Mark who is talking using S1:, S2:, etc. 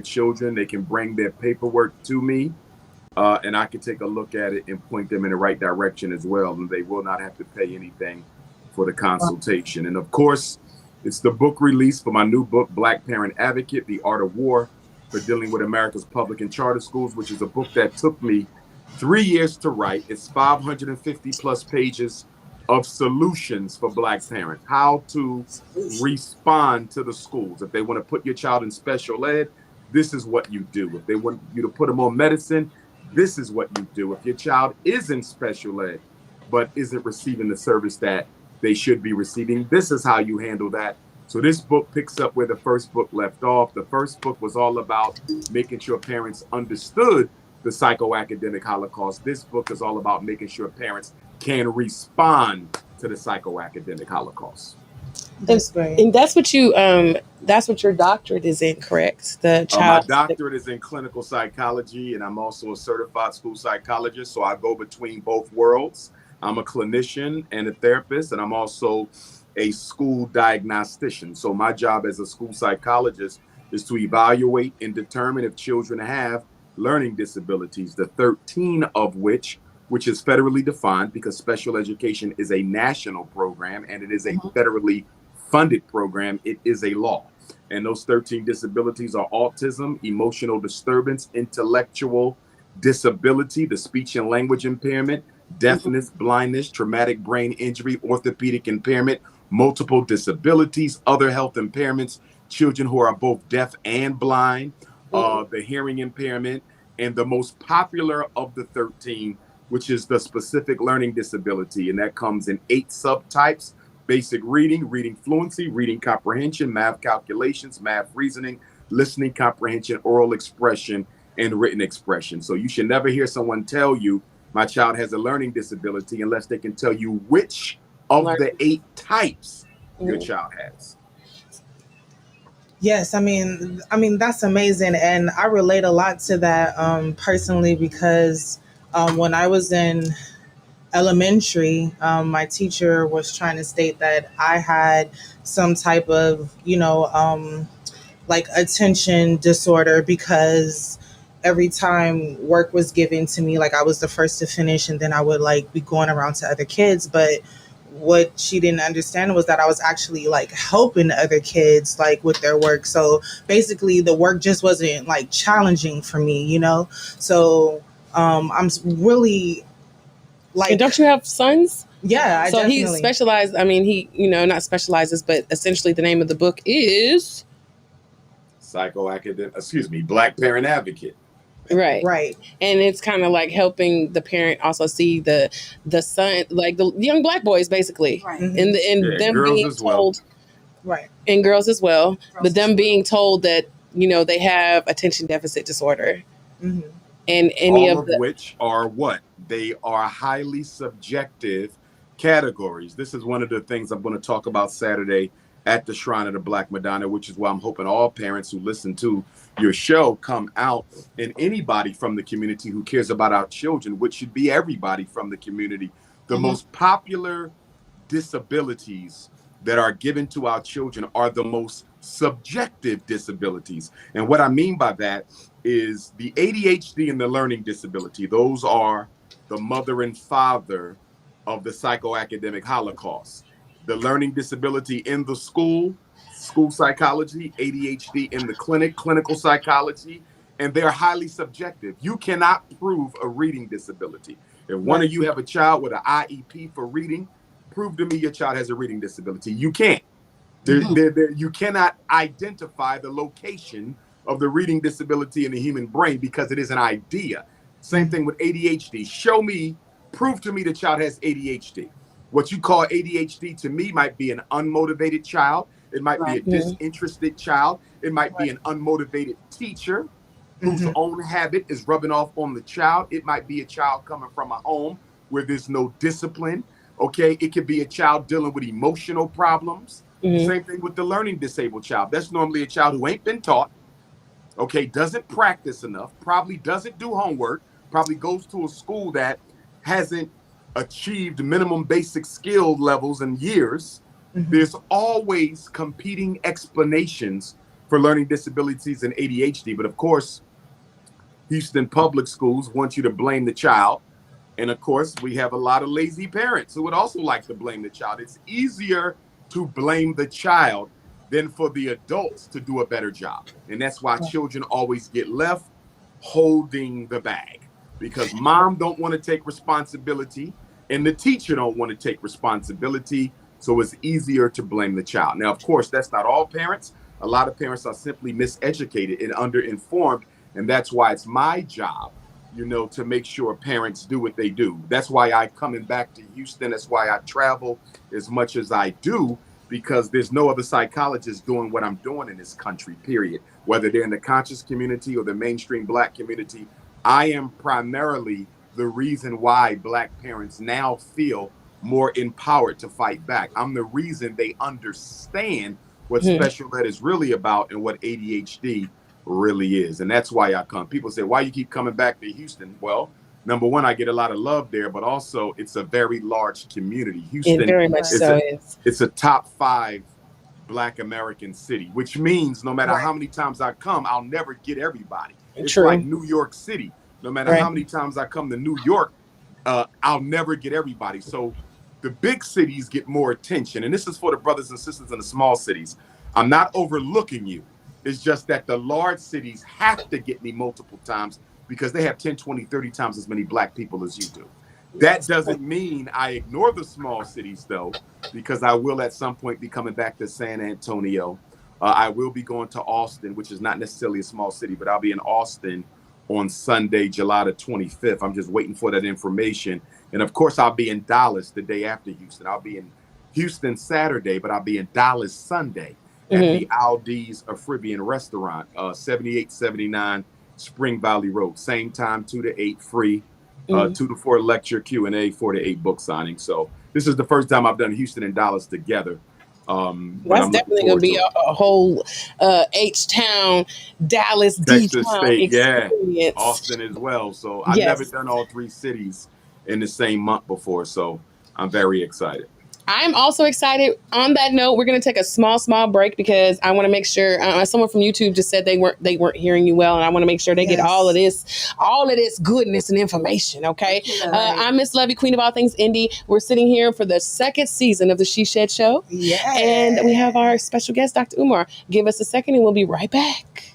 S1: children, they can bring their paperwork to me, and I can take a look at it and point them in the right direction as well. And they will not have to pay anything for the consultation. And of course, it's the book release for my new book, Black Parent Advocate, The Art of War for Dealing with America's Public and Charter Schools, which is a book that took me 3 years to write. It's 550 plus pages of solutions for Black parents, how to respond to the schools. If they want to put your child in special ed, this is what you do. If they want you to put them on medicine, this is what you do. If your child is in special ed but isn't receiving the service that they should be receiving, this is how you handle that. So this book picks up where the first book left off. The first book was all about making sure parents understood the psychoacademic Holocaust. This book is all about making sure parents can respond to the psychoacademic Holocaust.
S2: That's great.
S3: And that's what your doctorate is in, correct? The
S1: My doctorate is in clinical psychology, and I'm also a certified school psychologist. So I go between both worlds. I'm a clinician and a therapist, and I'm also a school diagnostician. So my job as a school psychologist is to evaluate and determine if children have learning disabilities, the 13 of which is federally defined, because special education is a national program and it is a federally funded program. It is a law. And those 13 disabilities are autism, emotional disturbance, intellectual disability, the speech and language impairment, deafness, blindness, traumatic brain injury, orthopedic impairment, multiple disabilities, other health impairments, children who are both deaf and blind, the hearing impairment, and the most popular of the 13, which is the specific learning disability. And that comes in 8 subtypes: basic reading, reading fluency, reading comprehension, math calculations, math reasoning, listening comprehension, oral expression, and written expression. So you should never hear someone tell you my child has a learning disability unless they can tell you which of the 8 types your child has.
S2: Yes, I mean that's amazing, and I relate a lot to that personally, because when I was in elementary, my teacher was trying to state that I had some type of, like attention disorder, because every time work was given to me, like I was the first to finish, and then I would like be going around to other kids. But what she didn't understand was that I was actually like helping other kids like with their work. So basically the work just wasn't like challenging for me. So I'm really like.
S3: And don't you have sons?
S2: Yeah,
S3: so
S2: definitely.
S3: He specialized. I mean, he not specializes, but essentially the name of the book is
S1: Black Parent Advocate.
S3: Right. And it's kind of like helping the parent also see the son, like the young Black boys, basically,
S2: Right.
S3: and them being told,
S2: right,
S3: and girls as well, but them being told that they have attention deficit disorder, and any
S1: all
S3: of
S1: which are what they are highly subjective categories. This is one of the things I'm going to talk about Saturday at the Shrine of the Black Madonna, which is why I'm hoping all parents who listen to your show come out, and anybody from the community who cares about our children, which should be everybody from the community. The most popular disabilities that are given to our children are the most subjective disabilities. And what I mean by that is the ADHD and the learning disability. Those are the mother and father of the psychoacademic Holocaust. The learning disability in the school psychology, ADHD in the clinical psychology, and they're highly subjective. You cannot prove a reading disability. If one of you have a child with an IEP for reading, prove to me your child has a reading disability. You can't. You cannot identify the location of the reading disability in the human brain because it is an idea. Same thing with ADHD. Prove to me the child has ADHD. What you call ADHD to me might be an unmotivated child. It might be a disinterested child. It might be an unmotivated teacher whose own habit is rubbing off on the child. It might be a child coming from a home where there's no discipline. Okay, it could be a child dealing with emotional problems. Same thing with the learning disabled child. That's normally a child who ain't been taught, okay, doesn't practice enough, probably doesn't do homework, probably goes to a school that hasn't achieved minimum basic skill levels in years. There's always competing explanations for learning disabilities and ADHD. But of course, Houston public schools want you to blame the child. And of course, we have a lot of lazy parents who would also like to blame the child. It's easier to blame the child than for the adults to do a better job. And that's why children always get left holding the bag, because mom don't want to take responsibility and the teacher don't want to take responsibility. So it's easier to blame the child. Now, of course, that's not all parents. A lot of parents are simply miseducated and underinformed. And that's why it's my job, to make sure parents do what they do. That's why I coming back to Houston. That's why I travel as much as I do, because there's no other psychologist doing what I'm doing in this country, period. Whether they're in the conscious community or the mainstream Black community, I am primarily the reason why Black parents now feel more empowered to fight back. I'm the reason they understand what special ed is really about and what ADHD really is. And that's why I come. People say, why you keep coming back to Houston? Well, number one, I get a lot of love there, but also it's a very large community. Houston
S3: it very much so is.
S1: It's a top 5 Black American city, which means no matter how many times I come, I'll never get everybody. It's like New York City. No matter how many times I come to New York, I'll never get everybody. So the big cities get more attention. And this is for the brothers and sisters in the small cities. I'm not overlooking you. It's just that the large cities have to get me multiple times because they have 10, 20, 30 times as many Black people as you do. That doesn't mean I ignore the small cities, though, because I will at some point be coming back to San Antonio. I will be going to Austin, which is not necessarily a small city, but I'll be in Austin on Sunday, July the 25th. I'm just waiting for that information. And of course, I'll be in Dallas the day after Houston. I'll be in Houston Saturday, but I'll be in Dallas Sunday at the Aldi's Caribbean restaurant, 7879 Spring Valley Road. Same time, 2 to 8 free, 2 to 4 lecture Q&A, 4 to 8 book signing. So this is the first time I've done Houston and Dallas together.
S3: That's definitely going to be a whole H-Town, Dallas,
S1: Texas
S3: D-Town
S1: State,
S3: experience.
S1: Austin as well. So I've never done all 3 cities in the same month before. So I'm very excited.
S3: I'm also excited. On that note, we're going to take a small break because I want to make sure someone from YouTube just said they weren't hearing you well, and I want to make sure they get all of this goodness and information. Okay, I'm Miss Lovey, Queen of all things indie. We're sitting here for the 2nd season of the She Shed Show, and we have our special guest, Dr. Umar. Give us a second, and we'll be right back.